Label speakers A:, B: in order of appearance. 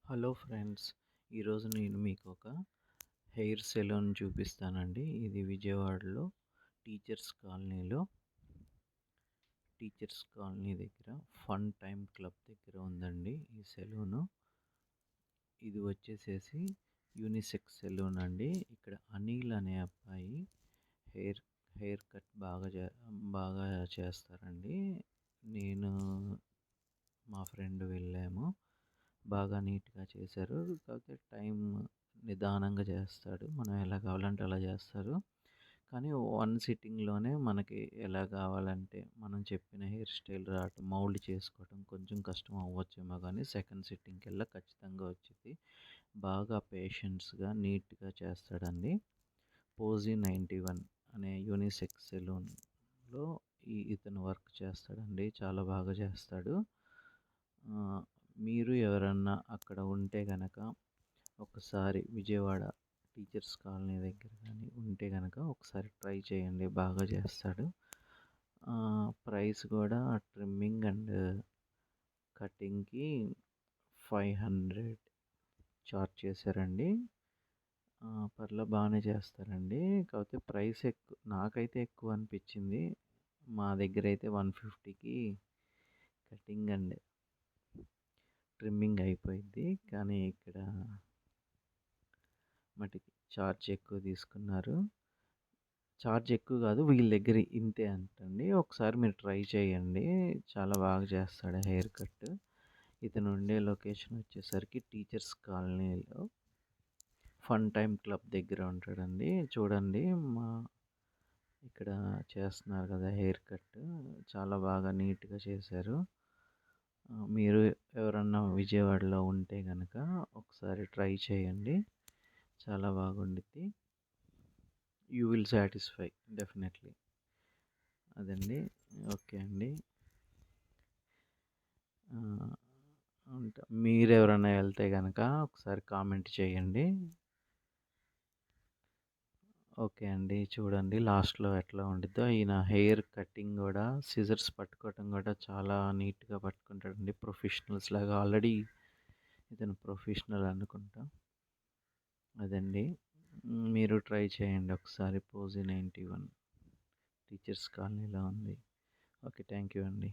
A: Hello friends. ఈరోజు నేను మీకు ఒక హెయిర్ సెలూన్ చూపిస్తానండి. ఇది విజయవాడలో టీచర్స్ కాలనీ దగ్గర ఫన్ టైమ్ క్లబ్ దగ్గర ఉందండి ఈ సెలూను. ఇది వచ్చేసేసి యూనిసెక్స్ సెలూన్ అండి. ఇక్కడ అనిల్ అనే అబ్బాయి హెయిర్ హెయిర్ కట్ బాగా చేస్తారండి. నేను మా ఫ్రెండ్ వెళ్ళాము. బాగా నీట్గా చేశారు. కాకపోతే టైం నిదానంగా చేస్తాడు. మనం ఎలా కావాలంటే అలా చేస్తారు. కానీ వన్ సిట్టింగ్‌లోనే మనకి ఎలా కావాలంటే మనం చెప్పిన హెయిర్ స్టైల్ రావటం, మౌల్డ్ చేసుకోవటం కొంచెం కష్టం అవ్వచ్చేమో కానీ సెకండ్ సిట్టింగ్‌కెల్లా ఖచ్చితంగా వచ్చిద్ది. బాగా పేషెన్స్‌గా, నీట్‌గా చేస్తాడండి. పోజీ 91 అనే యూనిసెక్స్ సెలూన్‌లో ఇతను వర్క్ చేస్తాడండి. చాలా బాగా చేస్తాడు. మీరు ఎవరన్నా అక్కడ ఉంటే గనక ఒకసారి విజయవాడ టీచర్స్ కాలనీ దగ్గర కానీ ఉంటే గనక ఒకసారి ట్రై చేయండి. బాగా చేస్తాడు. ప్రైస్ కూడా ట్రిమ్మింగ్ అండ్ కటింగ్‌కి 500 చార్జ్ చేశారండి. బాగానే చేస్తారండి. కాకపోతే ప్రైస్ ఎక్కువ, నాకైతే ఎక్కువ అనిపించింది. మా దగ్గర అయితే 150కి కటింగ్ అండ్ ట్రిమ్మింగ్ అయిపోయిద్ది. కానీ ఇక్కడ మటుకి ఛార్జ్ ఎక్కువ తీసుకున్నారు. ఛార్జ్ ఎక్కువ కాదు, వీళ్ళ దగ్గర ఇంతే అంటండి. ఒకసారి మీరు ట్రై చేయండి. చాలా బాగా చేస్తాడు హెయిర్ కట్. ఇతను ఉండే లొకేషన్ వచ్చేసరికి టీచర్స్ కాలనీలో ఫన్ టైమ్ క్లబ్ దగ్గర ఉంటాడండి. చూడండి, ఇక్కడ చేస్తున్నారు కదా హెయిర్ కట్, చాలా బాగా నీట్గా చేశారు. మీరు ఎవరన్నా విజయవాడలో ఉంటే కనుక ఒకసారి ట్రై చేయండి. చాలా బాగుండిద్ది. You will satisfy definitely. అదండి. ఓకే అండి. మీరెవరైనా వెళ్తే కనుక ఒకసారి కామెంట్ చేయండి. ఓకే అండి. చూడండి లాస్ట్‌లో ఎట్లా ఉండిద్దో. ఈయన హెయిర్ కటింగ్ కూడా సిజర్స్ పట్టుకోవటం కూడా చాలా నీట్‌గా పట్టుకుంటాడండి. ప్రొఫెషనల్స్ లాగా. ఆల్రెడీ ఇతను ప్రొఫెషనల్ అనుకుంటా. అదండి. మీరు ట్రై చేయండి ఒకసారి. పోజీ 91 టీచర్స్ కాలనీలో ఉంది. ఓకే. థ్యాంక్ యూ అండి.